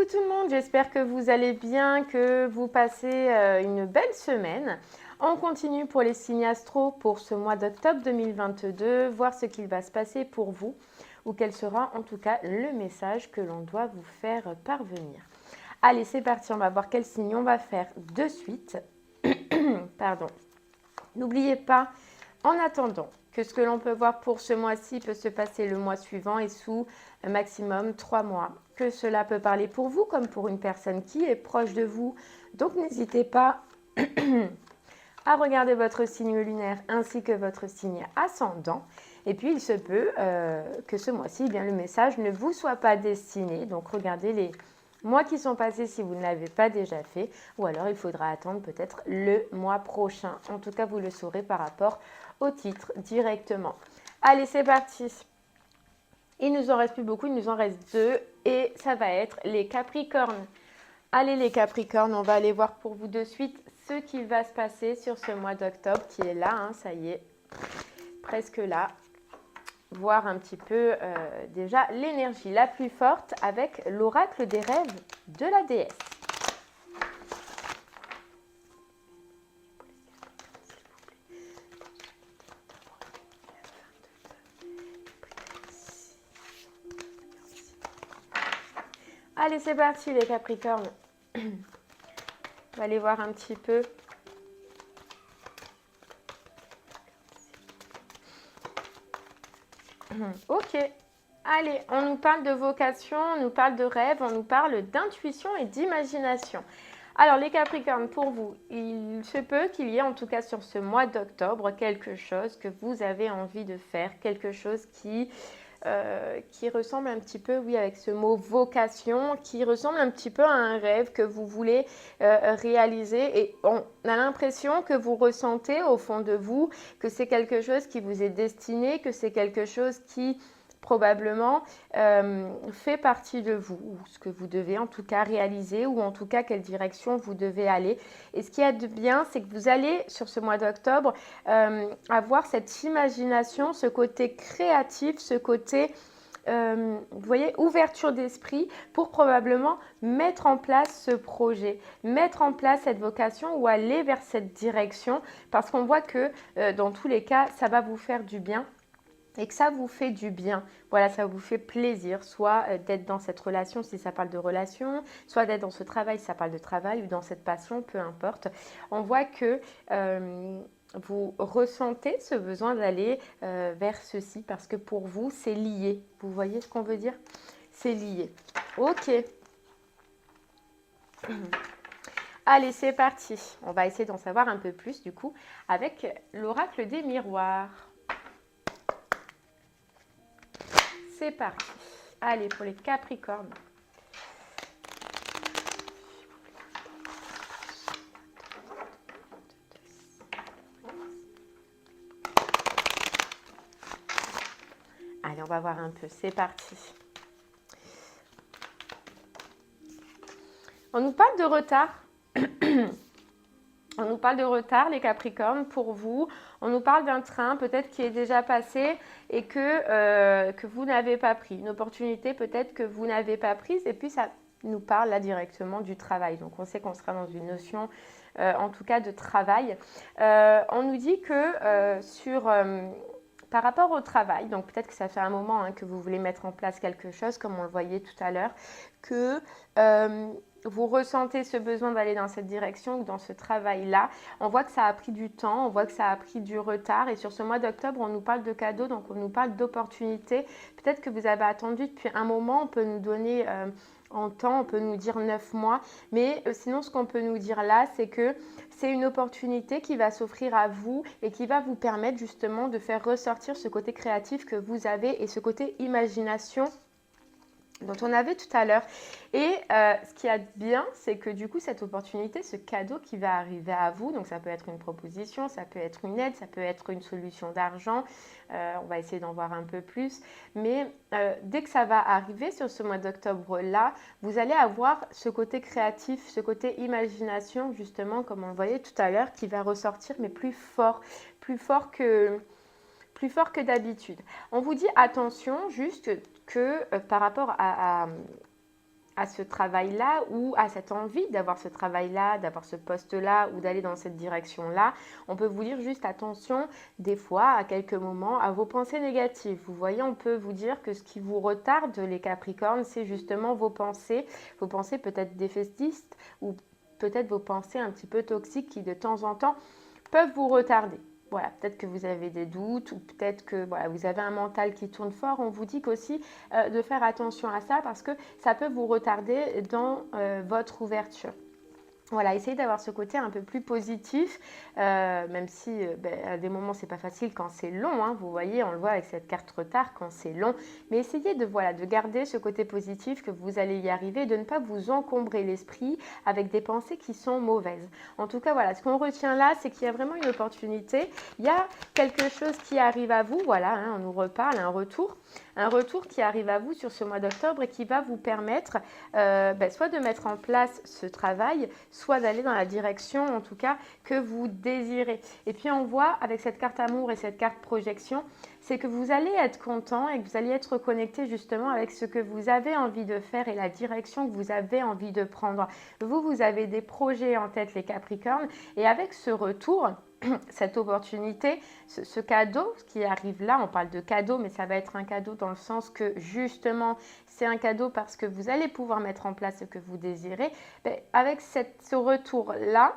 tout le monde, j'espère que vous allez bien, que vous passez une belle semaine. On continue pour les signes astro pour ce mois d'octobre 2022, voir ce qu'il va se passer pour vous ou quel sera en tout cas le message que l'on doit vous faire parvenir. Allez, c'est parti, on va voir quel signe on va faire de suite. Pardon. N'oubliez pas, en attendant, que ce que l'on peut voir pour ce mois-ci peut se passer le mois suivant et sous un maximum 3 mois. Que cela peut parler pour vous comme pour une personne qui est proche de vous. Donc n'hésitez pas à regarder votre signe lunaire ainsi que votre signe ascendant. Et puis il se peut que ce mois-ci, eh bien, le message ne vous soit pas destiné. Donc regardez les mois qui sont passés si vous ne l'avez pas déjà fait. Ou alors il faudra attendre peut-être le mois prochain. En tout cas, vous le saurez par rapport au titre directement. Allez, c'est parti. Il nous en reste plus beaucoup, il nous en reste 2 et ça va être les Capricornes. Allez les Capricornes, on va aller voir pour vous de suite ce qu'il va se passer sur ce mois d'octobre qui est là, hein, ça y est, presque là. Voir un petit peu déjà l'énergie la plus forte avec l'oracle des rêves de la déesse. Allez, c'est parti les Capricornes. On va aller voir un petit peu. Ok. Allez, on nous parle de vocation, on nous parle de rêve, on nous parle d'intuition et d'imagination. Alors les Capricornes, pour vous, il se peut qu'il y ait en tout cas sur ce mois d'octobre quelque chose que vous avez envie de faire, quelque chose qui ressemble un petit peu, oui, avec ce mot vocation, qui ressemble un petit peu à un rêve que vous voulez réaliser. Et on a l'impression que vous ressentez au fond de vous que c'est quelque chose qui vous est destiné, que c'est quelque chose qui probablement fait partie de vous, ou ce que vous devez en tout cas réaliser, ou en tout cas quelle direction vous devez aller. Et ce qu'il y a de bien, c'est que vous allez, sur ce mois d'octobre, avoir cette imagination, ce côté créatif, ce côté, vous voyez, ouverture d'esprit pour probablement mettre en place ce projet, mettre en place cette vocation ou aller vers cette direction, parce qu'on voit que dans tous les cas, ça va vous faire du bien. Et que ça vous fait du bien, voilà, ça vous fait plaisir, soit d'être dans cette relation si ça parle de relation, soit d'être dans ce travail si ça parle de travail, ou dans cette passion, peu importe. On voit que vous ressentez ce besoin d'aller vers ceci parce que pour vous, c'est lié. Vous voyez ce qu'on veut dire? C'est lié. Ok. Allez, c'est parti. On va essayer d'en savoir un peu plus du coup avec l'oracle des miroirs. C'est parti. Allez, pour les Capricornes. Allez, on va voir un peu. C'est parti. On nous parle de retard. On nous parle de retard, les Capricornes, pour vous. On nous parle d'un train peut-être qui est déjà passé et que vous n'avez pas pris. Une opportunité peut-être que vous n'avez pas prise. Et puis, ça nous parle là directement du travail. Donc, on sait qu'on sera dans une notion, en tout cas, de travail. On nous dit que par rapport au travail, donc peut-être que ça fait un moment que vous voulez mettre en place quelque chose, comme on le voyait tout à l'heure, que vous ressentez ce besoin d'aller dans cette direction ou dans ce travail-là. On voit que ça a pris du temps, on voit que ça a pris du retard. Et sur ce mois d'octobre, on nous parle de cadeaux, donc on nous parle d'opportunités. Peut-être que vous avez attendu depuis un moment, on peut nous donner en temps, on peut nous dire 9 mois. Mais sinon, ce qu'on peut nous dire là, c'est que c'est une opportunité qui va s'offrir à vous et qui va vous permettre justement de faire ressortir ce côté créatif que vous avez et ce côté imagination dont on avait tout à l'heure. Et ce qui est bien, c'est que du coup, cette opportunité, ce cadeau qui va arriver à vous, donc ça peut être une proposition, ça peut être une aide, ça peut être une solution d'argent, on va essayer d'en voir un peu plus, mais dès que ça va arriver sur ce mois d'octobre-là, vous allez avoir ce côté créatif, ce côté imagination, justement, comme on le voyait tout à l'heure, qui va ressortir, mais plus fort que d'habitude. On vous dit attention juste que par rapport à à ce travail-là ou à cette envie d'avoir ce travail-là, d'avoir ce poste-là ou d'aller dans cette direction-là, on peut vous dire juste attention des fois à quelques moments à vos pensées négatives. Vous voyez, on peut vous dire que ce qui vous retarde les Capricornes, c'est justement vos pensées peut-être défaitistes ou peut-être vos pensées un petit peu toxiques qui de temps en temps peuvent vous retarder. Voilà, peut-être que vous avez des doutes ou peut-être que voilà, vous avez un mental qui tourne fort. On vous dit qu'aussi de faire attention à ça parce que ça peut vous retarder dans votre ouverture. Voilà, essayez d'avoir ce côté un peu plus positif, même si à des moments c'est pas facile quand c'est long, hein, vous voyez, on le voit avec cette carte retard quand c'est long, mais essayez de garder ce côté positif que vous allez y arriver, de ne pas vous encombrer l'esprit avec des pensées qui sont mauvaises. En tout cas, voilà, ce qu'on retient là, c'est qu'il y a vraiment une opportunité, il y a quelque chose qui arrive à vous, voilà, hein, on nous reparle, un retour qui arrive à vous sur ce mois d'octobre et qui va vous permettre soit de mettre en place ce travail, soit d'aller dans la direction en tout cas que vous désirez. Et puis on voit avec cette carte amour et cette carte projection, c'est que vous allez être content et que vous allez être connecté justement avec ce que vous avez envie de faire et la direction que vous avez envie de prendre. Vous avez des projets en tête les Capricornes et avec ce retour, cette opportunité, ce cadeau qui arrive là, on parle de cadeau, mais ça va être un cadeau dans le sens que justement, c'est un cadeau parce que vous allez pouvoir mettre en place ce que vous désirez. Avec ce retour-là,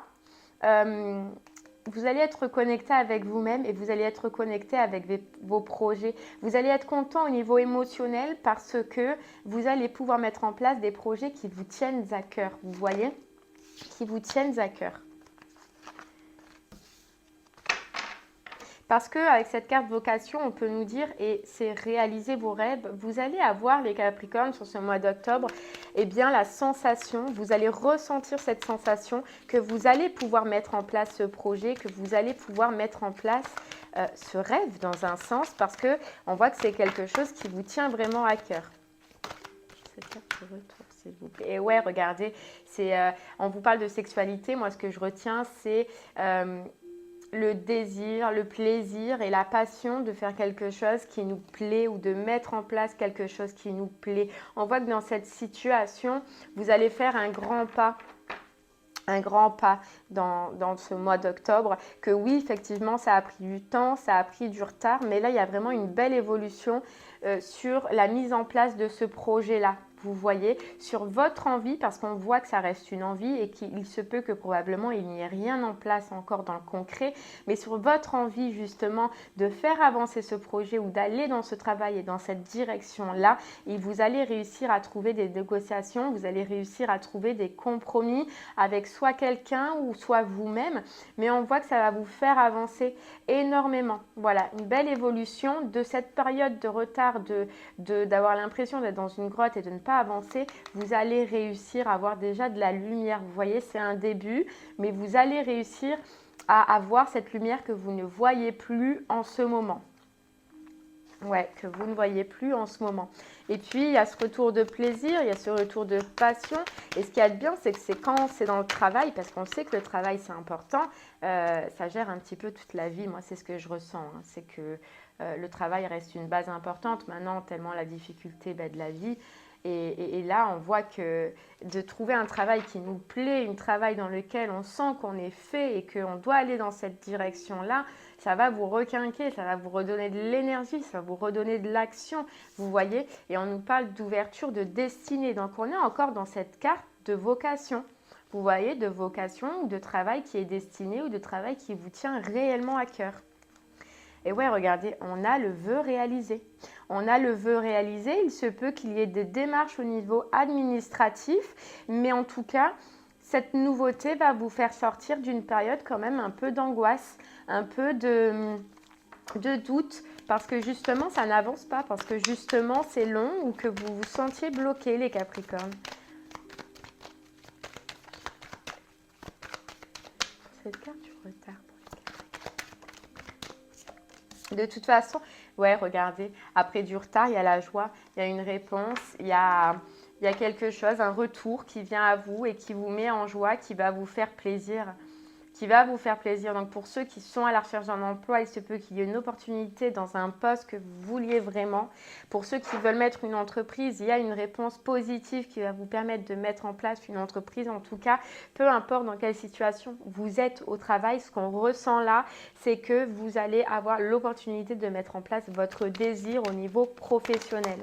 vous allez être connecté avec vous-même et vous allez être connecté avec vos projets. Vous allez être content au niveau émotionnel parce que vous allez pouvoir mettre en place des projets qui vous tiennent à cœur, vous voyez, qui vous tiennent à cœur. Parce qu'avec cette carte vocation, on peut nous dire, et c'est réaliser vos rêves, vous allez avoir les Capricornes sur ce mois d'octobre, eh bien la sensation, vous allez ressentir cette sensation que vous allez pouvoir mettre en place ce projet, que vous allez pouvoir mettre en place ce rêve dans un sens, parce qu'on voit que c'est quelque chose qui vous tient vraiment à cœur. Cette carte de retour, s'il vous plaît. Et ouais, regardez, on vous parle de sexualité, moi ce que je retiens, c'est le désir, le plaisir et la passion de faire quelque chose qui nous plaît ou de mettre en place quelque chose qui nous plaît. On voit que dans cette situation, vous allez faire un grand pas dans ce mois d'octobre, que oui, effectivement, ça a pris du temps, ça a pris du retard, mais là, il y a vraiment une belle évolution sur la mise en place de ce projet-là. Vous voyez, sur votre envie, parce qu'on voit que ça reste une envie et qu'il se peut que probablement il n'y ait rien en place encore dans le concret, mais sur votre envie justement de faire avancer ce projet ou d'aller dans ce travail et dans cette direction-là, et vous allez réussir à trouver des négociations, vous allez réussir à trouver des compromis avec soit quelqu'un ou soit vous-même, mais on voit que ça va vous faire avancer énormément. Voilà, une belle évolution de cette période de retard, d'avoir l'impression d'être dans une grotte et de ne pas avancer, vous allez réussir à avoir déjà de la lumière. Vous voyez, c'est un début, mais vous allez réussir à avoir cette lumière que vous ne voyez plus en ce moment. Ouais, que vous ne voyez plus en ce moment. Et puis, il y a ce retour de plaisir, il y a ce retour de passion. Et ce qu'il y a de bien, c'est que c'est quand c'est dans le travail, parce qu'on sait que le travail, c'est important, ça gère un petit peu toute la vie. Moi, c'est ce que je ressens. Hein. C'est que le travail reste une base importante. Maintenant, tellement la difficulté de la vie. Et là, on voit que de trouver un travail qui nous plaît, un travail dans lequel on sent qu'on est fait et qu'on doit aller dans cette direction-là, ça va vous requinquer, ça va vous redonner de l'énergie, ça va vous redonner de l'action, vous voyez. Et on nous parle d'ouverture, de destinée. Donc, on est encore dans cette carte de vocation. Vous voyez, de vocation ou de travail qui est destiné ou de travail qui vous tient réellement à cœur. Et ouais, regardez, on a le vœu réalisé. On a le vœu réalisé, il se peut qu'il y ait des démarches au niveau administratif, mais en tout cas, cette nouveauté va vous faire sortir d'une période quand même un peu d'angoisse, un peu de doute, parce que justement, ça n'avance pas, parce que justement, c'est long ou que vous vous sentiez bloqué, les Capricornes. Cette carte du retard. De toute façon, ouais, regardez, après du retard, il y a la joie, il y a une réponse, il y a quelque chose, un retour qui vient à vous et qui vous met en joie, qui va vous faire plaisir, qui va vous faire plaisir. Donc pour ceux qui sont à la recherche d'un emploi, il se peut qu'il y ait une opportunité dans un poste que vous vouliez vraiment. Pour ceux qui veulent mettre une entreprise, il y a une réponse positive qui va vous permettre de mettre en place une entreprise. En tout cas, peu importe dans quelle situation vous êtes au travail, ce qu'on ressent là, c'est que vous allez avoir l'opportunité de mettre en place votre désir au niveau professionnel.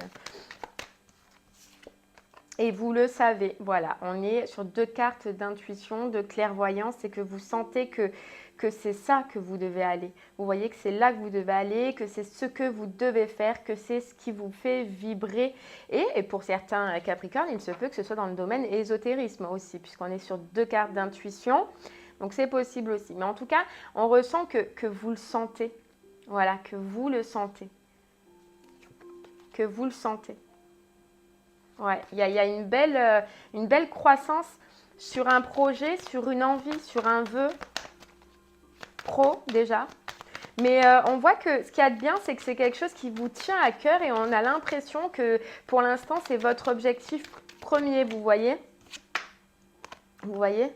Et vous le savez, voilà, on est sur 2 cartes d'intuition, de clairvoyance, c'est que vous sentez que c'est ça que vous devez aller. Vous voyez que c'est là que vous devez aller, que c'est ce que vous devez faire, que c'est ce qui vous fait vibrer. Et pour certains Capricornes, il se peut que ce soit dans le domaine ésotérisme aussi, puisqu'on est sur 2 cartes d'intuition. Donc c'est possible aussi. Mais en tout cas, on ressent que vous le sentez. Voilà, que vous le sentez. Que vous le sentez. Ouais, il y a une belle croissance sur un projet, sur une envie, sur un vœu pro déjà. Mais on voit que ce qu'il y a de bien, c'est que c'est quelque chose qui vous tient à cœur et on a l'impression que pour l'instant, c'est votre objectif premier, vous voyez? Vous voyez?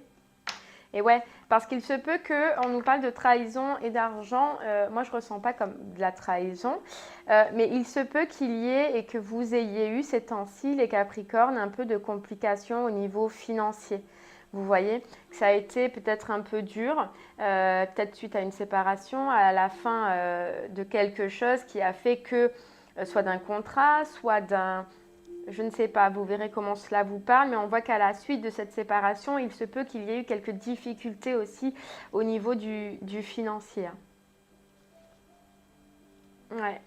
Et ouais, parce qu'il se peut qu'on nous parle de trahison et d'argent. Moi, je ne ressens pas comme de la trahison. Mais il se peut qu'il y ait et que vous ayez eu ces temps-ci, les Capricornes, un peu de complications au niveau financier. Vous voyez que ça a été peut-être un peu dur, peut-être suite à une séparation, à la fin de quelque chose qui a fait que, soit d'un contrat, soit d'un... Je ne sais pas, vous verrez comment cela vous parle, mais on voit qu'à la suite de cette séparation, il se peut qu'il y ait eu quelques difficultés aussi au niveau du financier. Ouais.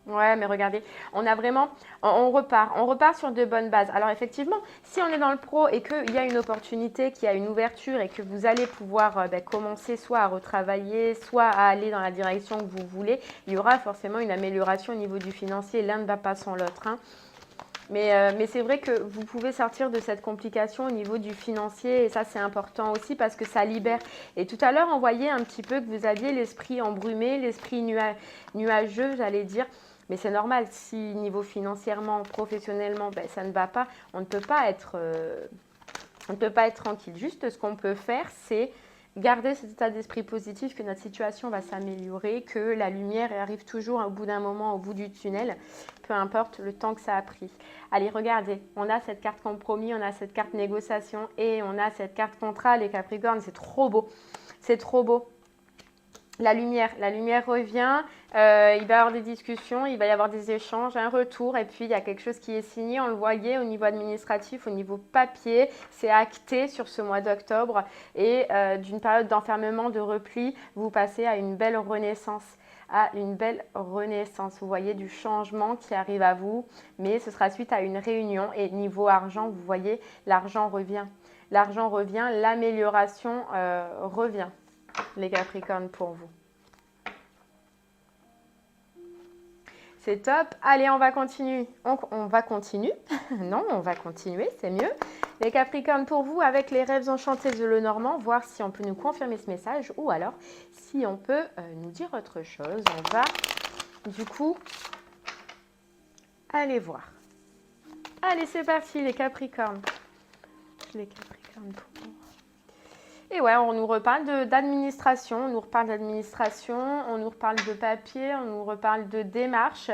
Ouais, mais regardez, on a vraiment, on repart sur de bonnes bases. Alors effectivement, si on est dans le pro et qu'il y a une opportunité, qu'il y a une ouverture et que vous allez pouvoir commencer soit à retravailler, soit à aller dans la direction que vous voulez, il y aura forcément une amélioration au niveau du financier. L'un ne va pas sans l'autre, hein. Mais c'est vrai que vous pouvez sortir de cette complication au niveau du financier et ça c'est important aussi parce que ça libère. Et tout à l'heure on voyait un petit peu que vous aviez l'esprit embrumé, l'esprit nuageux j'allais dire. Mais c'est normal, si niveau financièrement, professionnellement, ça ne va pas, on ne peut pas être tranquille. Juste ce qu'on peut faire, c'est garder cet état d'esprit positif, que notre situation va s'améliorer, que la lumière arrive toujours au bout d'un moment, au bout du tunnel, peu importe le temps que ça a pris. Allez, regardez, on a cette carte compromis, on a cette carte négociation et on a cette carte contrat, les Capricornes, c'est trop beau. C'est trop beau. La lumière revient, il va y avoir des discussions, il va y avoir des échanges, un retour et puis il y a quelque chose qui est signé, on le voyait au niveau administratif, au niveau papier, c'est acté sur ce mois d'octobre et d'une période d'enfermement, de repli, vous passez à une belle renaissance. Vous voyez du changement qui arrive à vous, mais ce sera suite à une réunion et niveau argent, vous voyez, l'argent revient. L'argent revient, l'amélioration revient. Les Capricornes pour vous. C'est top. Allez, on va continuer. On va continuer. Non, on va continuer, c'est mieux. Les Capricornes pour vous avec les rêves enchantés de Lenormand, voir si on peut nous confirmer ce message ou alors si on peut nous dire autre chose. On va du coup aller voir. Allez, c'est parti les Capricornes. Les Capricornes pour vous. Et ouais, on nous reparle d'administration, on nous reparle d'administration, on nous reparle de papier, on nous reparle de démarche.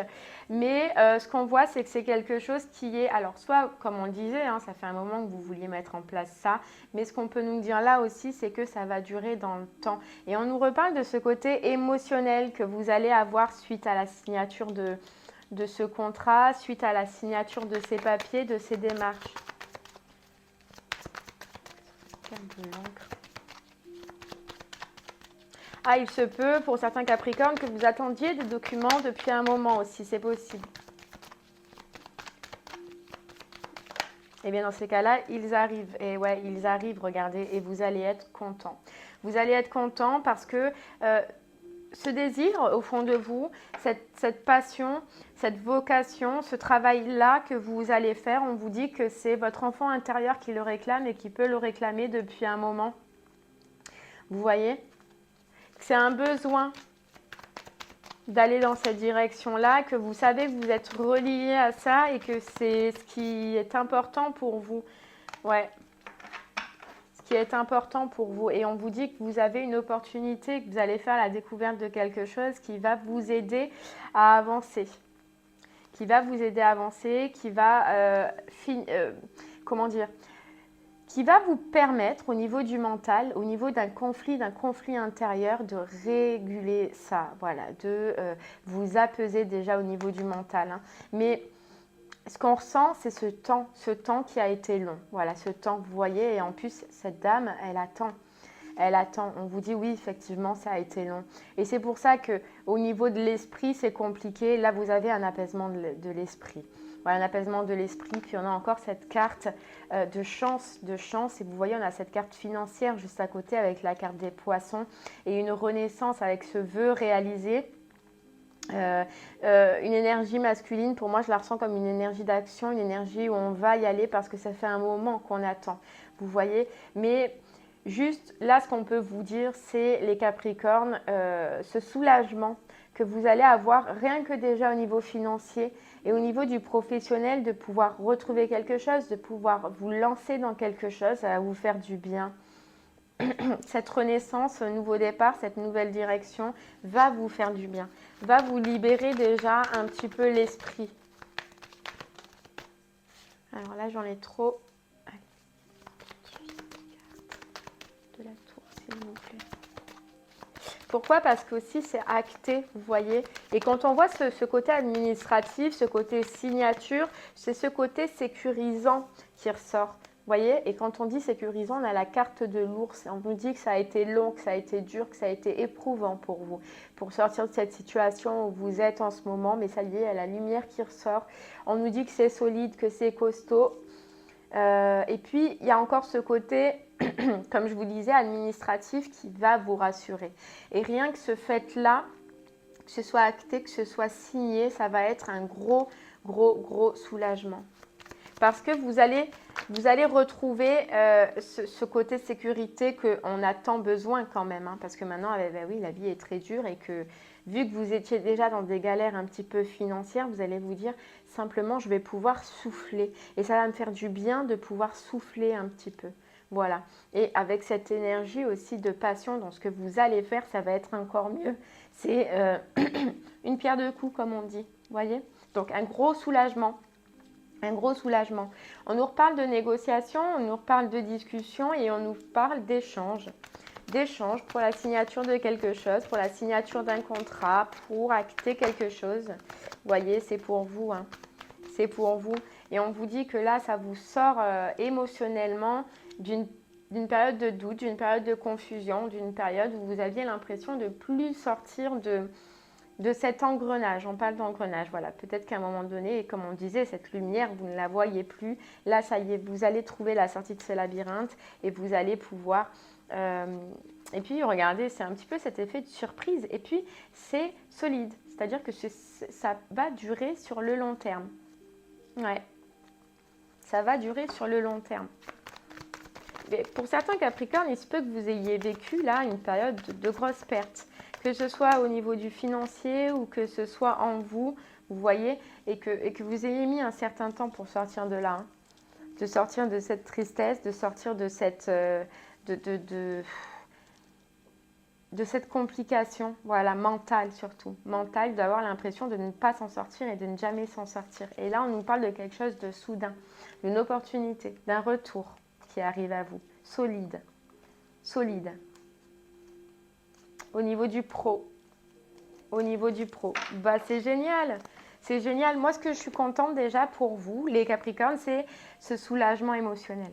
Mais ce qu'on voit, c'est que c'est quelque chose qui est, alors soit comme on le disait, hein, ça fait un moment que vous vouliez mettre en place ça, mais ce qu'on peut nous dire là aussi, c'est que ça va durer dans le temps. Et on nous reparle de ce côté émotionnel que vous allez avoir suite à la signature de ce contrat, suite à la signature de ces papiers, de ces démarches. De l'encre. Ah, il se peut pour certains Capricornes que vous attendiez des documents depuis un moment aussi, c'est possible. Et bien dans ces cas-là, ils arrivent. Et ouais, ils arrivent, regardez, et vous allez être content. Vous allez être content parce que ce désir au fond de vous, cette passion, cette vocation, ce travail-là que vous allez faire, on vous dit que c'est votre enfant intérieur qui le réclame et qui peut le réclamer depuis un moment. Vous voyez ? C'est un besoin d'aller dans cette direction-là, que vous savez que vous êtes relié à ça et que c'est ce qui est important pour vous. Ouais. qui est important pour vous. Et on vous dit que vous avez une opportunité, que vous allez faire la découverte de quelque chose qui va vous aider à avancer. Qui va vous aider à avancer, qui va, comment dire, qui va vous permettre au niveau du mental, au niveau d'un conflit intérieur, de réguler ça, voilà, de vous apaiser déjà au niveau du mental. Hein. Mais ce qu'on ressent, c'est ce temps qui a été long. Voilà, ce temps, vous voyez, et en plus, cette dame, elle attend. Elle attend. On vous dit oui, effectivement, ça a été long. Et c'est pour ça qu'au niveau de l'esprit, c'est compliqué. Là, vous avez un apaisement de l'esprit. Voilà, un apaisement de l'esprit. Puis on a encore cette carte de chance. Et vous voyez, on a cette carte financière juste à côté avec la carte des poissons et une renaissance avec ce vœu réalisé. Une énergie masculine, pour moi, je la ressens comme une énergie d'action, une énergie où on va y aller parce que ça fait un moment qu'on attend. Vous voyez, mais juste là, ce qu'on peut vous dire, c'est les Capricornes, ce soulagement que vous allez avoir rien que déjà au niveau financier et au niveau du professionnel, de pouvoir retrouver quelque chose, de pouvoir vous lancer dans quelque chose, ça va vous faire du bien. Cette renaissance, ce nouveau départ, cette nouvelle direction va vous faire du bien, va vous libérer déjà un petit peu l'esprit. Alors là, j'en ai trop. Allez. De la tour, s'il vous plaît. Pourquoi? Parce qu'aussi c'est acté, vous voyez. Et quand on voit ce côté administratif, ce côté signature, c'est ce côté sécurisant qui ressort. Vous voyez, et quand on dit sécurisant, on a la carte de l'ours. On vous dit que ça a été long, que ça a été dur, que ça a été éprouvant pour vous, pour sortir de cette situation où vous êtes en ce moment. Mais ça y est, il y a la lumière qui ressort. On nous dit que c'est solide, que c'est costaud. Et puis, il y a encore ce côté, comme je vous disais, administratif qui va vous rassurer. Et rien que ce fait-là, que ce soit acté, que ce soit signé, ça va être un gros soulagement. Parce que vous allez retrouver ce côté sécurité qu'on a tant besoin quand même. Hein, parce que maintenant, ben oui, la vie est très dure et que vu que vous étiez déjà dans des galères un petit peu financières, vous allez vous dire simplement, je vais pouvoir souffler. Et ça va me faire du bien de pouvoir souffler un petit peu. Voilà. Et avec cette énergie aussi de passion dans ce que vous allez faire, ça va être encore mieux. C'est une pierre deux coups, comme on dit. Voyez? Donc, un gros soulagement. Un gros soulagement. On nous reparle de négociation, on nous reparle de discussion et on nous parle d'échange. D'échange pour la signature de quelque chose, pour la signature d'un contrat, pour acter quelque chose. Vous voyez, c'est pour vous. Hein. C'est pour vous. Et on vous dit que là, ça vous sort émotionnellement d'une période de doute, d'une période de confusion, d'une période où vous aviez l'impression de ne plus sortir de cet engrenage. On parle d'engrenage, voilà. Peut-être qu'à un moment donné, et comme on disait, cette lumière, vous ne la voyez plus. Là, ça y est, vous allez trouver la sortie de ce labyrinthe et vous allez pouvoir... et puis, regardez, c'est un petit peu cet effet de surprise. Et puis, c'est solide. C'est-à-dire que ça va durer sur le long terme. Ouais. Ça va durer sur le long terme. Mais pour certains Capricornes, il se peut que vous ayez vécu là une période de grosses pertes. Que ce soit au niveau du financier ou que ce soit en vous, vous voyez, et que vous ayez mis un certain temps pour sortir de là, hein, de sortir de cette tristesse, de sortir de cette, de cette complication, voilà, mentale surtout, mentale, d'avoir l'impression de ne pas s'en sortir et de ne jamais s'en sortir. Et là, on nous parle de quelque chose de soudain, d'une opportunité, d'un retour qui arrive à vous, solide, solide. Au niveau du pro, bah, c'est génial. C'est génial. Moi, ce que je suis contente déjà pour vous, les Capricornes, c'est ce soulagement émotionnel.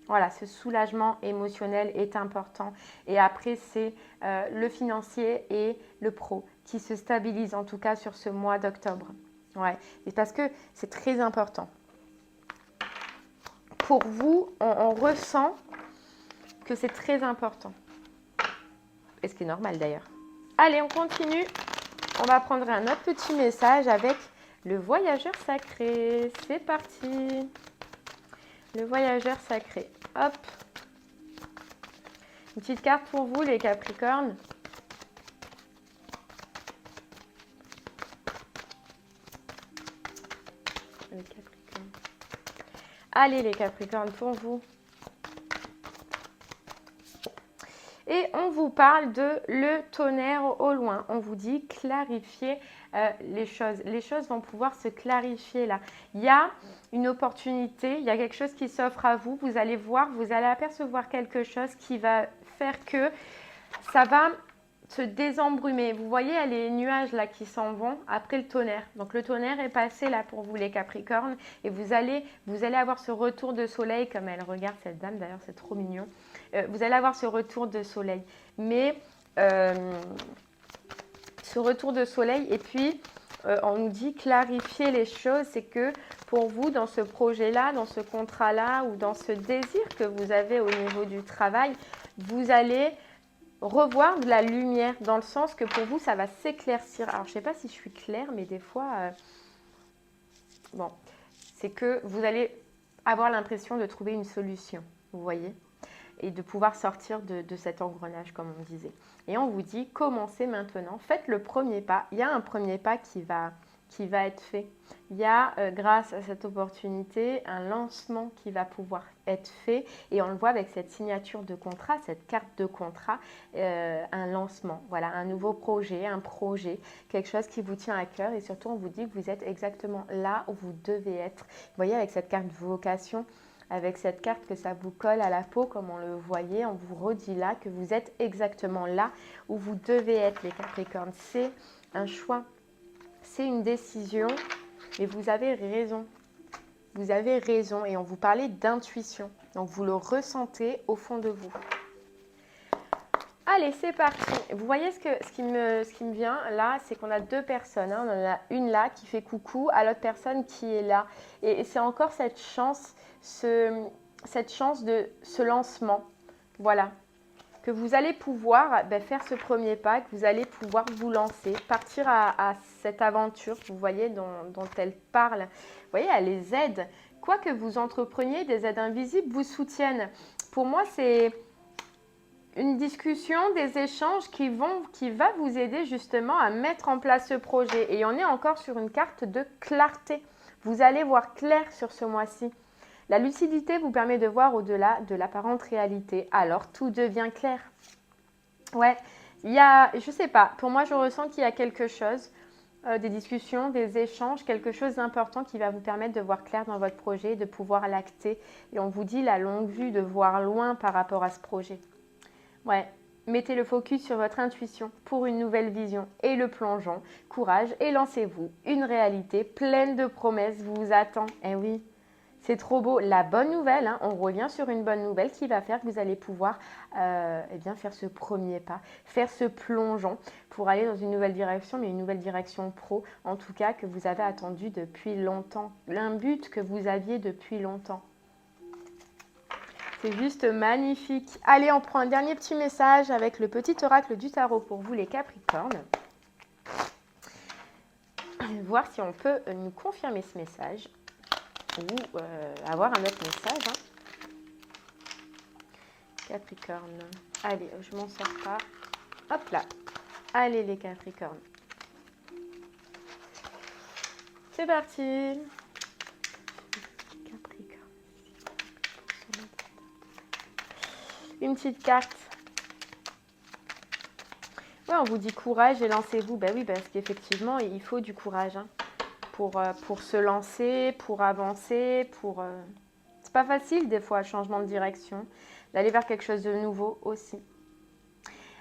Voilà, ce soulagement émotionnel est important. Et après, c'est le financier et le pro qui se stabilisent, en tout cas sur ce mois d'octobre. Ouais, et parce que c'est très important. Pour vous, on ressent que c'est très important. Et ce qui est normal d'ailleurs. Allez, on continue. On va prendre un autre petit message avec le voyageur sacré. C'est parti. Le voyageur sacré. Hop. Une petite carte pour vous, les Capricornes. Les Capricornes. Allez, les Capricornes, pour vous. vous parle de le tonnerre au loin. On vous dit clarifier les choses. Les choses vont pouvoir se clarifier là. Il y a une opportunité, il y a quelque chose qui s'offre à vous. Vous allez voir, vous allez apercevoir quelque chose qui va faire que ça va se désembrumer. Vous voyez, il y a les nuages là qui s'en vont après le tonnerre. Donc le tonnerre est passé là pour vous les Capricornes et vous allez avoir ce retour de soleil comme elle regarde cette dame d'ailleurs, c'est trop mignon. Vous allez avoir ce retour de soleil. Mais ce retour de soleil et puis on nous dit clarifier les choses, c'est que pour vous dans ce projet-là, dans ce contrat-là ou dans ce désir que vous avez au niveau du travail, vous allez revoir de la lumière dans le sens que pour vous, ça va s'éclaircir. Alors, je ne sais pas si je suis claire, mais des fois, bon, c'est que vous allez avoir l'impression de trouver une solution, vous voyez, et de pouvoir sortir de cet engrenage, comme on disait. Et on vous dit, commencez maintenant, faites le premier pas. Il y a un premier pas qui va être fait. Il y a, grâce à cette opportunité, un lancement qui va pouvoir être fait. Et on le voit avec cette signature de contrat, cette carte de contrat, un lancement. Voilà, un nouveau projet, un projet, quelque chose qui vous tient à cœur. Et surtout, on vous dit que vous êtes exactement là où vous devez être. Vous voyez, avec cette carte vocation, avec cette carte que ça vous colle à la peau, comme on le voyait, on vous redit là que vous êtes exactement là où vous devez être, les Capricornes. C'est un choix. C'est une décision et vous avez raison. Vous avez raison et on vous parlait d'intuition. Donc, vous le ressentez au fond de vous. Allez, c'est parti. Vous voyez ce qui me vient là, c'est qu'on a deux personnes. Hein. On en a une là qui fait coucou à l'autre personne qui est là. Et c'est encore cette chance, cette chance de ce lancement. Voilà. Que vous allez pouvoir faire ce premier pas, que vous allez pouvoir vous lancer, partir à cette aventure, vous voyez, dont elle parle. Vous voyez, elle les aide. Quoi que vous entrepreniez, des aides invisibles vous soutiennent. Pour moi, c'est une discussion, des échanges qui va vous aider justement à mettre en place ce projet. Et on est encore sur une carte de clarté. Vous allez voir clair sur ce mois-ci. La lucidité vous permet de voir au-delà de l'apparente réalité. Alors, tout devient clair. Ouais, il y a, je sais pas, pour moi, je ressens qu'il y a quelque chose, des discussions, des échanges, quelque chose d'important qui va vous permettre de voir clair dans votre projet, de pouvoir l'acter. Et on vous dit la longue vue, de voir loin par rapport à ce projet. Ouais, mettez le focus sur votre intuition pour une nouvelle vision et le plongeon. Courage et lancez-vous. Une réalité pleine de promesses vous attend. Eh oui. C'est trop beau. La bonne nouvelle, hein, on revient sur une bonne nouvelle qui va faire que vous allez pouvoir faire ce premier pas, faire ce plongeon pour aller dans une nouvelle direction, mais une nouvelle direction pro, en tout cas que vous avez attendu depuis longtemps, un but que vous aviez depuis longtemps. C'est juste magnifique. Allez, on prend un dernier petit message avec le petit oracle du tarot pour vous les Capricornes. Voir si on peut nous confirmer ce message. Ou avoir un autre message. Hein. Capricorne. Allez, je m'en sors pas. Hop là. Allez les Capricornes. C'est parti. Capricorne. Une petite carte. Ouais, on vous dit courage et lancez-vous. Ben oui, parce qu'effectivement, il faut du courage. Hein. Pour se lancer, pour avancer, C'est pas facile des fois, le changement de direction, d'aller vers quelque chose de nouveau aussi.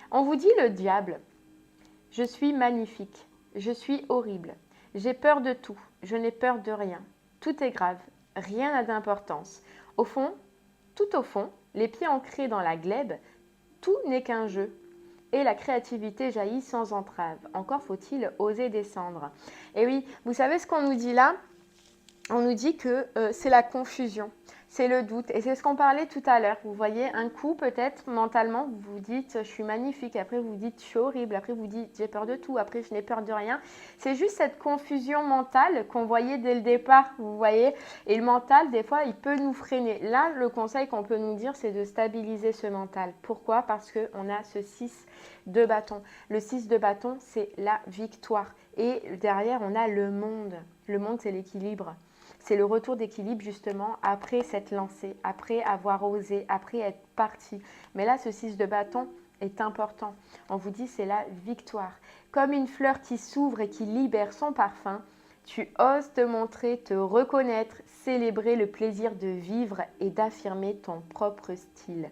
On vous dit le diable. Je suis magnifique, je suis horrible, j'ai peur de tout, je n'ai peur de rien. Tout est grave, rien n'a d'importance. Au fond, tout au fond, les pieds ancrés dans la glèbe, tout n'est qu'un jeu. Et la créativité jaillit sans entrave. Encore faut-il oser descendre. Et oui, vous savez ce qu'on nous dit là? On nous dit que c'est la confusion, c'est le doute. Et c'est ce qu'on parlait tout à l'heure. Vous voyez, un coup peut-être mentalement, vous vous dites je suis magnifique. Après vous dites je suis horrible. Après vous dites j'ai peur de tout. Après je n'ai peur de rien. C'est juste cette confusion mentale qu'on voyait dès le départ. Vous voyez. Et le mental, des fois, il peut nous freiner. Là, le conseil qu'on peut nous dire, c'est de stabiliser ce mental. Pourquoi? Parce qu'on a ce 6 de bâton. Le 6 de bâton, c'est la victoire. Et derrière, on a le monde. Le monde, c'est l'équilibre. C'est le retour d'équilibre justement après s'être lancé, après avoir osé, après être parti. Mais là, ce 6 de bâton, est important. On vous dit c'est la victoire. Comme une fleur qui s'ouvre et qui libère son parfum, tu oses te montrer, te reconnaître, célébrer le plaisir de vivre et d'affirmer ton propre style.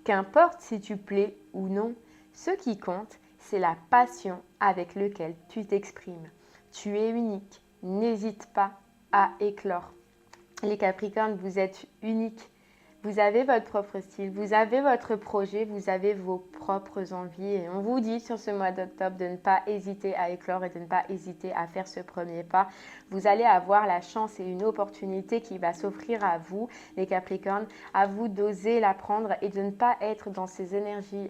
Qu'importe si tu plais ou non, ce qui compte, c'est la passion avec laquelle tu t'exprimes. Tu es unique, n'hésite pas à éclore. Les Capricornes, vous êtes uniques. Vous avez votre propre style, vous avez votre projet, vous avez vos propres envies. Et on vous dit sur ce mois d'octobre de ne pas hésiter à éclore et de ne pas hésiter à faire ce premier pas. Vous allez avoir la chance et une opportunité qui va s'offrir à vous, les Capricornes, à vous d'oser la prendre et de ne pas être dans ces énergies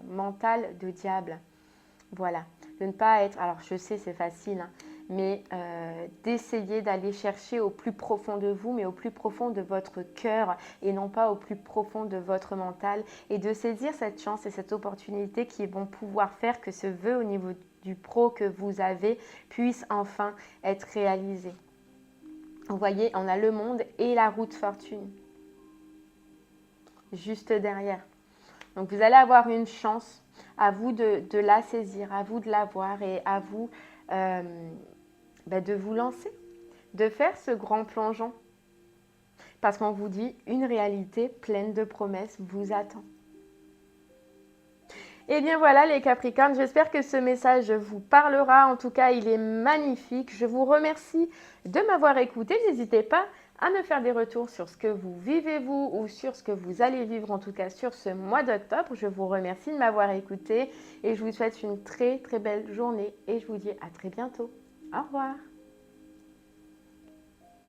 mentales de diable. Voilà, de ne pas être, alors je sais c'est facile, hein, mais d'essayer d'aller chercher au plus profond de vous, mais au plus profond de votre cœur et non pas au plus profond de votre mental et de saisir cette chance et cette opportunité qui vont pouvoir faire que ce vœu au niveau du pro que vous avez puisse enfin être réalisé. Vous voyez, on a le monde et la route fortune juste derrière. Donc vous allez avoir une chance, à vous de la saisir, à vous de la voir et à vous de vous lancer, de faire ce grand plongeon. Parce qu'on vous dit, une réalité pleine de promesses vous attend. Et bien voilà les Capricornes, j'espère que ce message vous parlera. En tout cas, il est magnifique. Je vous remercie de m'avoir écouté. N'hésitez pas à me faire des retours sur ce que vous vivez vous ou sur ce que vous allez vivre en tout cas sur ce mois d'octobre. Je vous remercie de m'avoir écouté et je vous souhaite une très très belle journée et je vous dis à très bientôt. Au revoir.